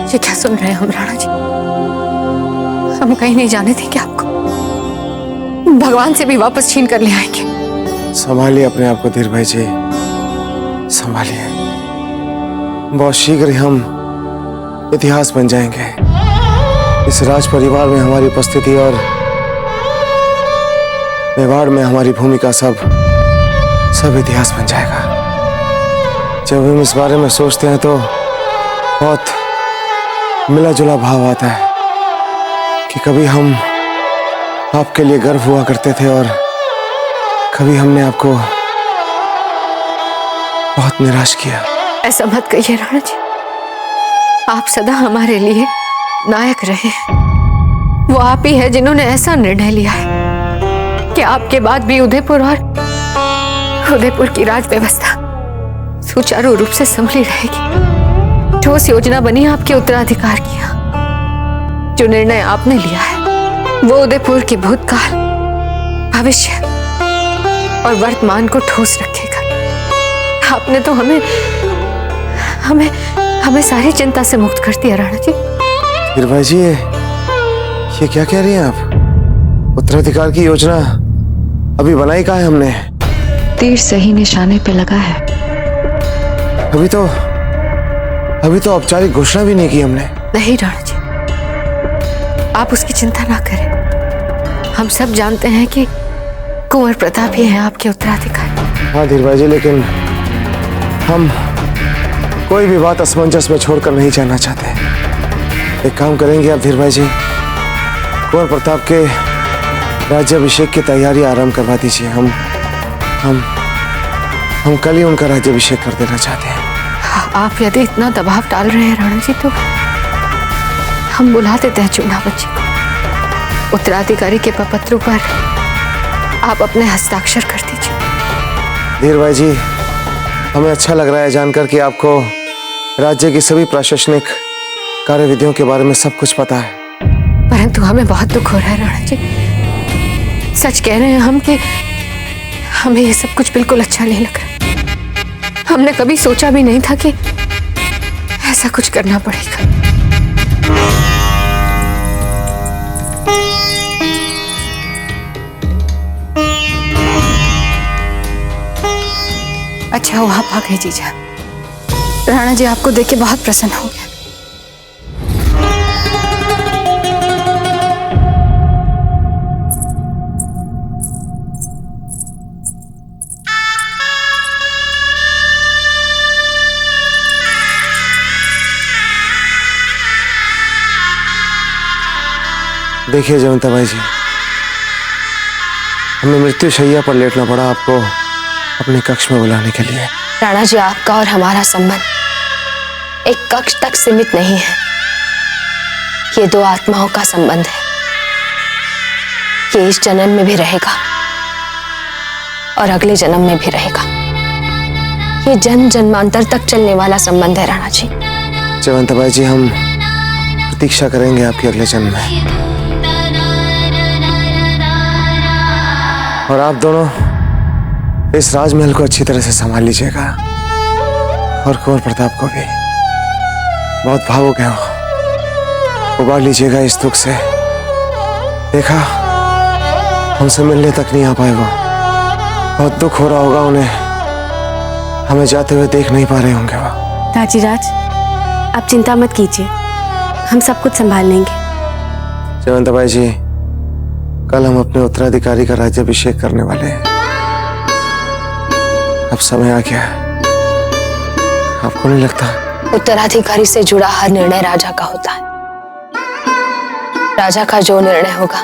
ये क्या सुन रहे हैं हम राणा जी? हम कहीं नहीं जाने देंगे आपको, भगवान से भी वापस छीन कर ले आएंगे। संभालिए अपने आप को धीर भाई जी, संभालिए। बहुत शीघ्र हम इतिहास बन जाएंगे। इस राज परिवार में हमारी उपस्थिति और मेवाड़ में हमारी भूमिका सब इतिहास बन जाएगा। जब हम इस बारे में सोचते हैं तो बहुत मिला जुला भाव आता है कि कभी हम आपके लिए गर्व हुआ करते थे और कभी हमने आपको बहुत निराश किया। ऐसा मत कहिए राणा जी, आप सदा हमारे लिए नायक रहे। वो आप ही है जिन्होंने ऐसा निर्णय लिया है कि आपके बाद भी उदयपुर की राज व्यवस्था सुचारू रूप से संभली रहेगी। ठोस योजना बनी आपके उत्तराधिकार की। जो निर्णय आपने लिया है वो उदयपुर के भूतकाल, भविष्य और वर्तमान को ठोस रखेगा। आपने तो हमें सारी चिंता से मुक्त कर दिया राणा जी। गिरभाई जी, ये क्या कह रही हैं आप? उत्तराधिकार की योजना अभी बनाई कहाँ है हमने? तीर सही निशाने पे लगा है। अभी तो औपचारिक घोषणा भी नहीं की हमने। नहीं राणा जी, आप उसकी चिंता ना करें। हम सब जानते हैं कि कुंवर प्रताप ही है आपके उत्तराधिकारी। हाँ धीर भाई जी, लेकिन हम कोई भी बात असमंजस में छोड़कर नहीं जाना चाहते। एक काम करेंगे आप धीर भाई जी, कुंवर प्रताप के राज्याभिषेक की तैयारी आरंभ करवा दीजिए। हम कल ही उनका राज्याभिषेक कर देना चाहते हैं। आप यदि इतना दबाव डाल रहे हैं राणा जी तो हम बुला देते हैं चुनाव जी को। उत्तराधिकारी के प्रपत्रों पर आप अपने हस्ताक्षर कर दीजिए। धीर भाई जी, हमें अच्छा लग रहा है जानकर कि आपको राज्य की सभी प्रशासनिक कार्यविधियों के बारे में सब कुछ पता है। परंतु हमें बहुत दुख हो रहा है राणा जी। सच कह रहे हैं हम कि हमें ये सब कुछ बिल्कुल अच्छा नहीं लग रहा। हमने कभी सोचा भी नहीं था कि ऐसा कुछ करना पड़ेगा। अच्छा वो आप आ गए जीजा। राणा जी आपको देख के बहुत प्रसन्न हो गया। देखिए जयवंता बाई जी, हमें मृत्यु शैया पर लेटना पड़ा आपको अपने कक्ष में बुलाने के लिए। राणा जी, आपका और हमारा संबंध एक कक्ष तक सीमित नहीं है। ये दो आत्माओं का संबंध है। ये इस जन्म में भी रहेगा और अगले जन्म में भी रहेगा। ये जन्म जन्मांतर तक चलने वाला संबंध है राणा जी। जयवंता बाई जी, हम प्रतीक्षा करेंगे आपके अगले जन्म में। और आप दोनों इस राजमहल को अच्छी तरह से संभाल लीजिएगा और कुंवर प्रताप को भी। बहुत भावुक है वो, उबार लीजिएगा इस दुख से। देखा, हमसे मिलने तक नहीं आ पाए वो। बहुत दुख हो रहा होगा उन्हें, हमें जाते हुए देख नहीं पा रहे होंगे वो। राजीराज, आप चिंता मत कीजिए, हम सब कुछ संभाल लेंगे। जयवंता बाई जी, कल हम अपने उत्तराधिकारी का राज्याभिषेक करने वाले हैं। अब समय आ गया है, आपको नहीं लगता? उत्तराधिकारी से जुड़ा हर निर्णय राजा का होता है। राजा का जो निर्णय होगा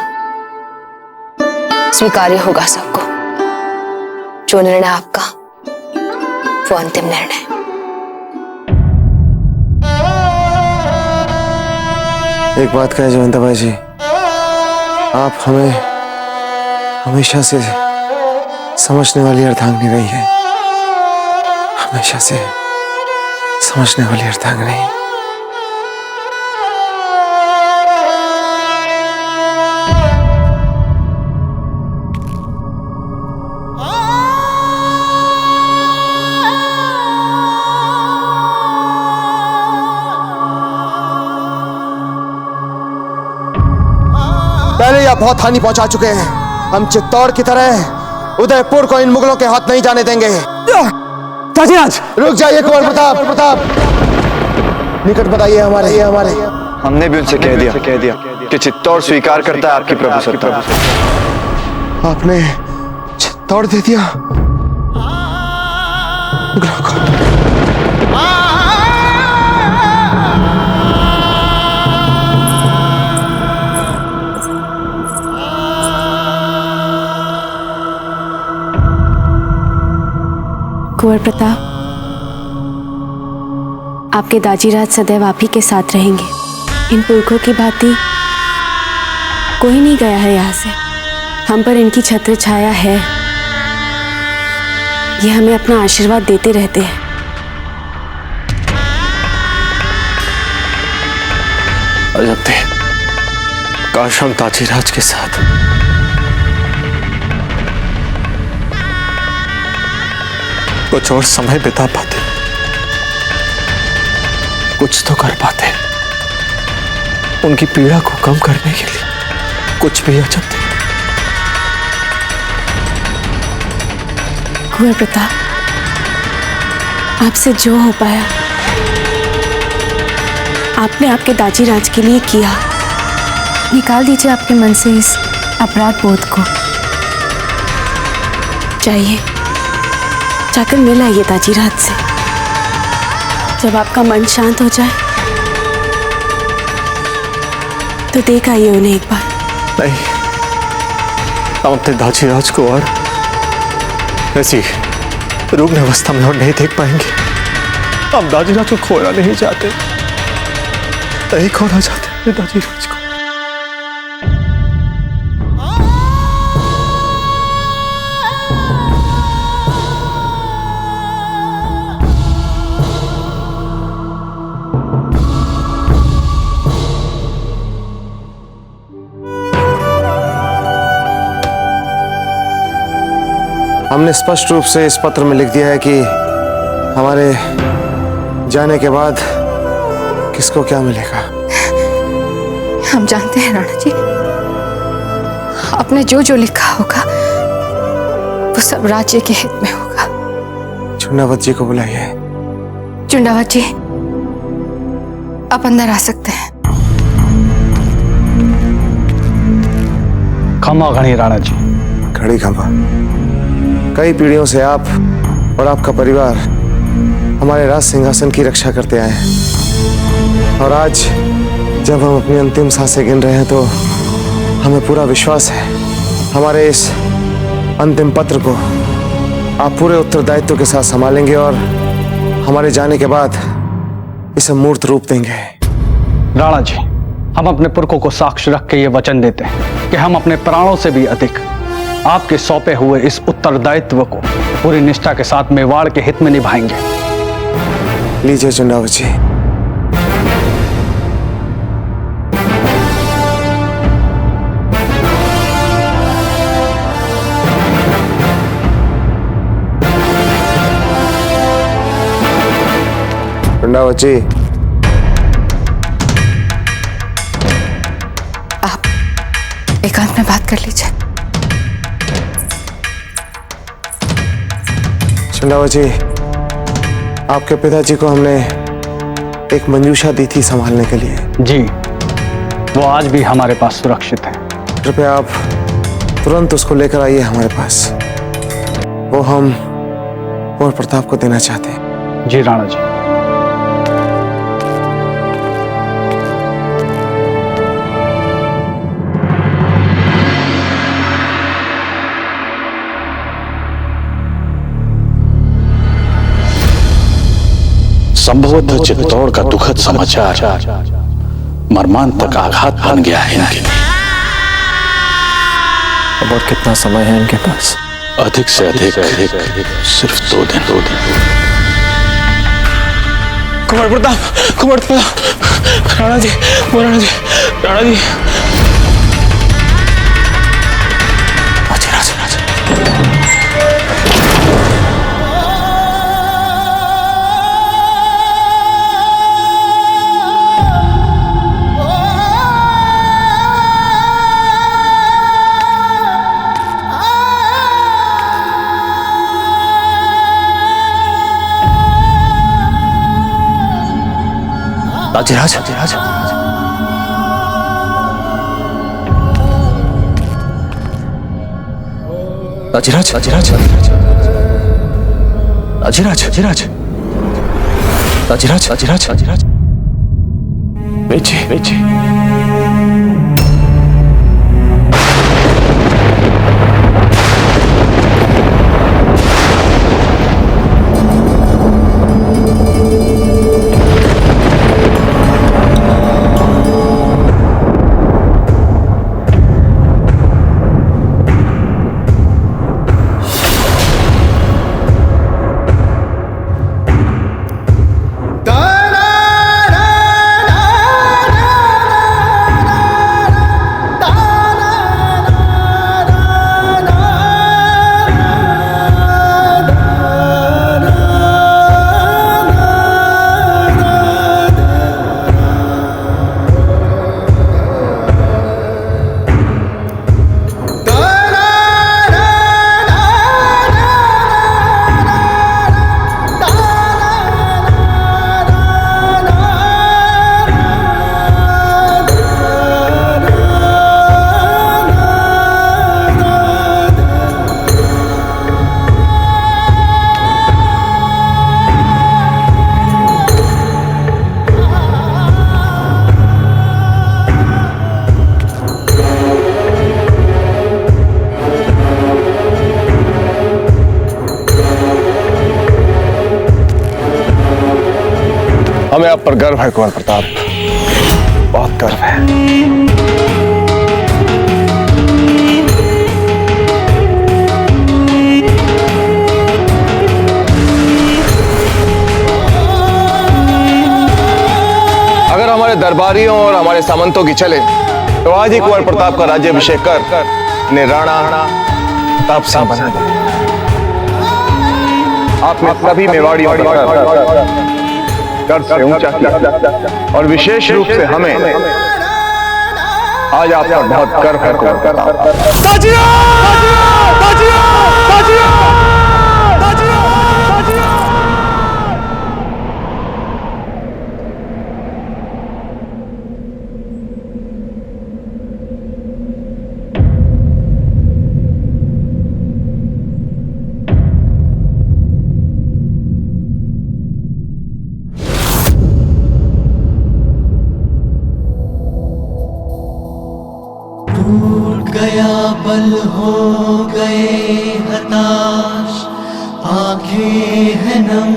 स्वीकार्य होगा सबको। जो निर्णय आपका वो अंतिम निर्णय। एक बात कहे जयवंता बाई जी, आप हमें हमेशा से समझने वाली अर्धांगिनी रही है। हमेशा से समझने वाली अर्धांगिनी। का बहुत हानि पहुंचा चुके हैं। हम चित्तौड़ की तरह उदयपुर को इन मुगलों के हाथ नहीं जाने देंगे। ताजीराज, रुक जाइए कुंवर प्रताप, निकट बताइए हमारे। हमने भी उनसे कह दिया कि चित्तौड़ स्वीकार करता है आपकी प्रभु सत्ता। आपने चित्तौड़ दे दिया मुगलों को। कुंवर प्रताप, आपके दाजीराज सदैव आप ही के साथ रहेंगे। इन पुरखों की भांति कोई नहीं गया है यहाँ से। हम पर इनकी छत्र छाया है। ये हमें अपना आशीर्वाद देते रहते हैं। अजब थे, काश हम ताजीराज के साथ कुछ और समय बिता पाते, कुछ तो कर पाते उनकी पीड़ा को कम करने के लिए। कुछ भी अजब थे। कुंवर प्रताप, आपसे जो हो पाया आपने आपके दाजीराज के लिए किया। निकाल दीजिए आपके मन से इस अपराध बोध को। चाहिए जाकर मिल आइए दाजीराज से। जब आपका मन शांत हो जाए तो देख आइए उन्हें एक बार। नहीं, हम अपने दाजीराज को और ऐसी रुग्ण अवस्था में और नहीं देख पाएंगे। हम दाजीराज को खोना नहीं चाहते, नहीं खोना चाहते अपने दाजीराज को। हमने स्पष्ट रूप से इस पत्र में लिख दिया है कि हमारे जाने के बाद किसको क्या मिलेगा। हम जानते हैं राणा जी, आपने जो जो लिखा होगा वो सब राज्य के हित में होगा। चुंडावत जी को बुलाइए। चुंडावत जी, आप अंदर आ सकते हैं। क्षमा घनी राणा जी। खड़ी खंभा, कई पीढ़ियों से आप और आपका परिवार हमारे राज सिंहासन की रक्षा करते आए हैं, और आज जब हम अपनी अंतिम सांसें गिन रहे हैं तो हमें पूरा विश्वास है हमारे इस अंतिम पत्र को आप पूरे उत्तरदायित्व के साथ संभालेंगे और हमारे जाने के बाद इसे मूर्त रूप देंगे। राणा जी, हम अपने पुरखों को साक्ष्य रख के ये वचन देते हैं कि हम अपने प्राणों से भी अधिक आपके सौंपे हुए इस उत्तरदायित्व को पूरी निष्ठा के साथ मेवाड़ के हित में निभाएंगे। लीजिए चुंडावत जी। चुंडावत जी, आप एकांत में बात कर लीजिए। चुंडावत जी, आपके पिताजी को हमने एक मंजूषा दी थी संभालने के लिए। जी, वो आज भी हमारे पास सुरक्षित है। कृपया आप तुरंत उसको लेकर आइए हमारे पास। वो हम कुंवर प्रताप को देना चाहते हैं। जी राणा जी। संभवतः चित्तौड़ का दुखद समाचार मर्मांतक आघात बन गया है इनके लिए। अब और कितना समय है इनके पास? अधिक से अधिक सिर्फ 2 दिन। कुंवर प्रताप, राणा जी, राणा जी। दाजीराज दाजीराज दाजीराज दाजीराज दाजीराज दाजीराज दाजीराज दाजीराज बेचे बेचे हमें आप पर गर्व है कुंवर प्रताप, बहुत गर्व है। अगर हमारे दरबारियों और हमारे सामंतों की चले तो आज ही कुंवर प्रताप का राज्याभिषेक कर इन्हें राणा प्रताप सिंह बना दे। आप में सभी मेवाड़ियों का गर्व से ऊंचा किया और विशेष रूप से हमें आज आप पर बहुत गर्व है कुंवर प्रताप। टूट गया बल हो गए हताश, आंखें हैं नम,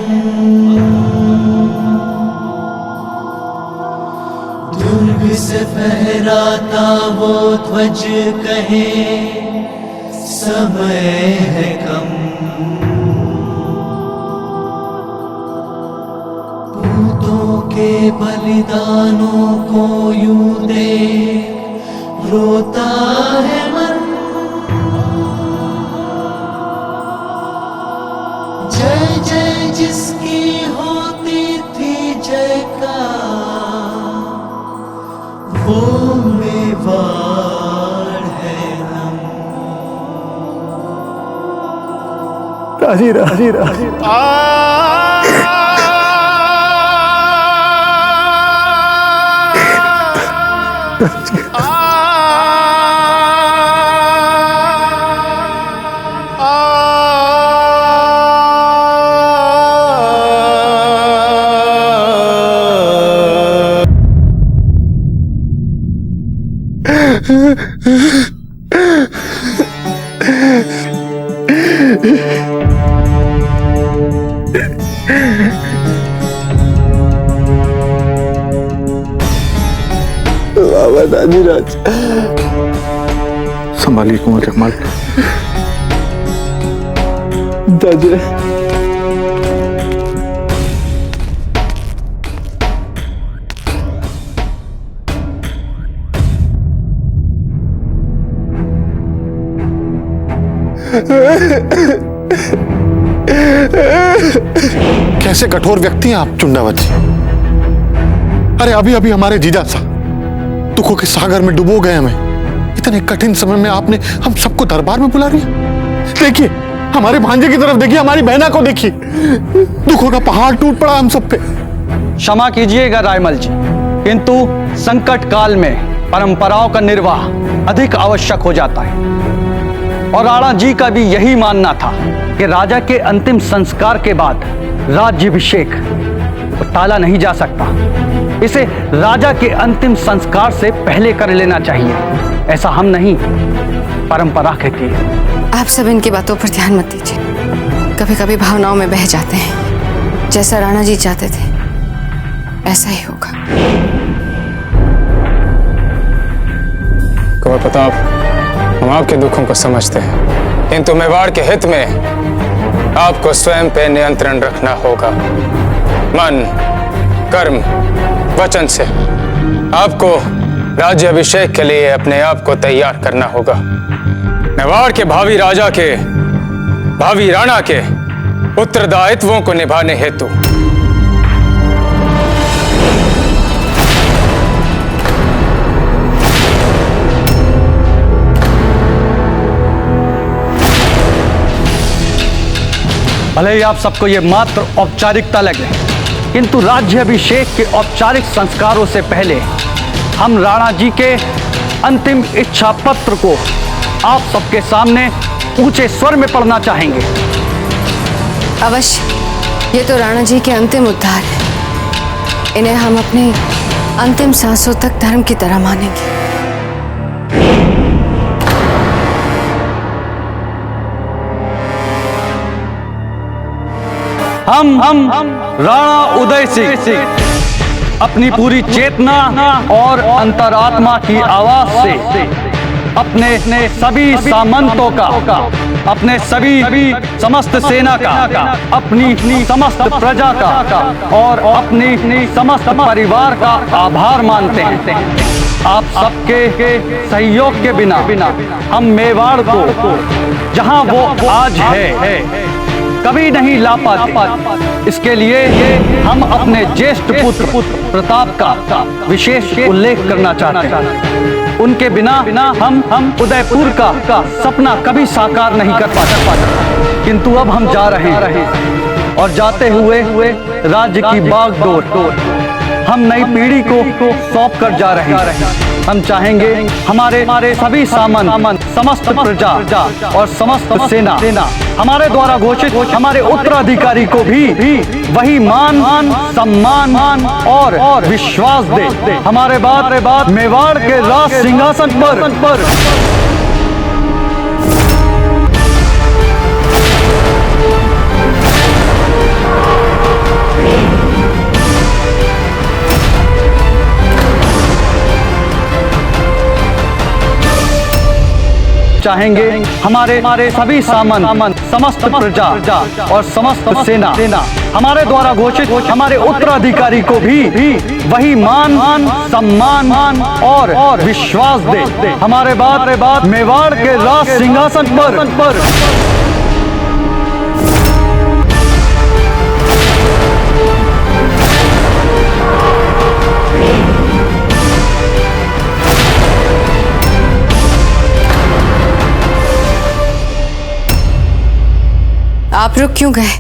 दुर्ग से फहराता वो ध्वज कहे समय है कम। पूतों के बलिदानों को यूं देख रोता है मन, जय जय जिसकी होती थी जयकार, वो मेवाड़ है हम। राजी राजी राजी बाबा दाजीराज संभालिए कुंवर जगमाल। दाजीराज कैसे कठोर व्यक्ति हैं आप चुंडावत जी। अरे अभी अभी हमारे जीजा सा दुखों के सागर में डुबो गए हमें। इतने कठिन समय में आपने हम सबको दरबार में बुला लिया। देखिए हमारे भांजे की तरफ देखिए, हमारी बहना को देखिए, दुखों का पहाड़ टूट पड़ा हम सब पे। क्षमा कीजिएगा रायमल जी, किंतु संकट काल में परंपराओं का निर्वाह अधिक आवश्यक हो जाता है। और राणा जी का भी यही मानना था कि राजा के अंतिम संस्कार के बाद राज्याभिषेक टाला नहीं जा सकता, इसे राजा के अंतिम संस्कार से पहले कर लेना चाहिए। ऐसा हम नहीं, परंपरा कहती है। आप सब इनकी बातों पर ध्यान मत दीजिए, कभी कभी भावनाओं में बह जाते हैं। जैसा राणा जी चाहते थे ऐसा ही होगा। कुंवर प्रताप, हम आपके दुखों को समझते हैं, किंतु मेवाड़ के हित में आपको स्वयं पे नियंत्रण रखना होगा। मन, कर्म, वचन से आपको राज्याभिषेक के लिए अपने आप को तैयार करना होगा। मेवाड़ के भावी राजा के, भावी राणा के उत्तरदायित्वों को निभाने हेतु भले ही आप सबको ये मात्र औपचारिकता लगे, किंतु राज्याभिषेक के औपचारिक संस्कारों से पहले हम राणा जी के अंतिम इच्छा पत्र को आप सबके सामने ऊंचे स्वर में पढ़ना चाहेंगे। अवश्य, ये तो राणा जी के अंतिम उद्धार है। इन्हें हम अपनी अंतिम सांसों तक धर्म की तरह मानेंगे। हम राणा उदय सिंह अपनी पूरी चेतना और अंतरात्मा की आवाज से अपने सभी सामंतों का, अपने सभी समस्त सेना का, अपनी समस्त प्रजा का और अपनी समस्त परिवार का आभार मानते हैं। आप सबके सहयोग के बिना हम मेवाड़ को जहां वो आज है कभी नहीं ला पाते। इसके लिए हम अपने ज्येष्ठ पुत्र प्रताप का विशेष उल्लेख करना चाहते हैं। उनके बिना हम उदयपुर का सपना कभी साकार नहीं कर पाते, किंतु अब हम जा रहे हैं और जाते हुए राज्य की बागडोर हम नई पीढ़ी को सौंप कर जा रहे हैं। हम चाहेंगे हमारे सभी सामंत, समस्त प्रजा और समस्त सेना हमारे द्वारा घोषित हमारे उत्तराधिकारी को भी वही मान, सम्मान और विश्वास दे। हमारे बाद मेवाड़ के राज सिंहासन पर चाहेंगे हमारे सभी सामंत, समस्त प्रजा और समस्त सेना हमारे द्वारा घोषित हमारे उत्तराधिकारी को भी वही मान, सम्मान और विश्वास दे। हमारे बाद मेवाड़ के राज सिंहासन पर आप रुक क्यों गए?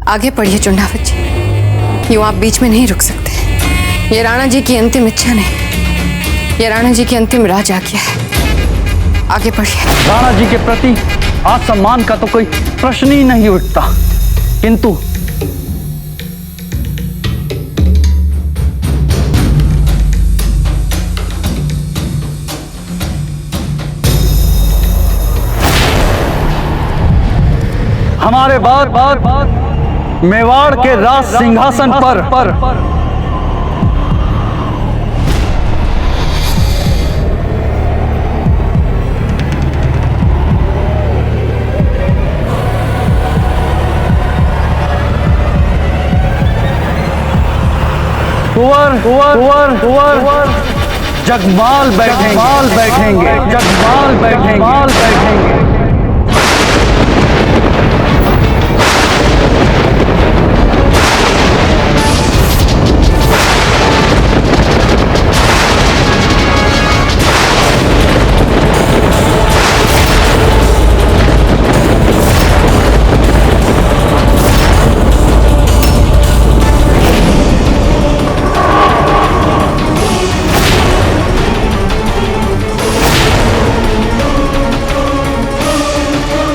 आगे पढ़िए चुंडावत जी, यूं आप बीच में नहीं रुक सकते। ये राणा जी की अंतिम इच्छा नहीं, ये राणा जी की अंतिम राज आज्ञा है। आगे पढ़िए। राणा जी के प्रति आत्मसम्मान का तो कोई प्रश्न ही नहीं उठता, किंतु हमारे बाद मेवाड़ के राज सिंहासन पर कुंवर जगमाल बैठेंगे, जगमाल बैठेंगे।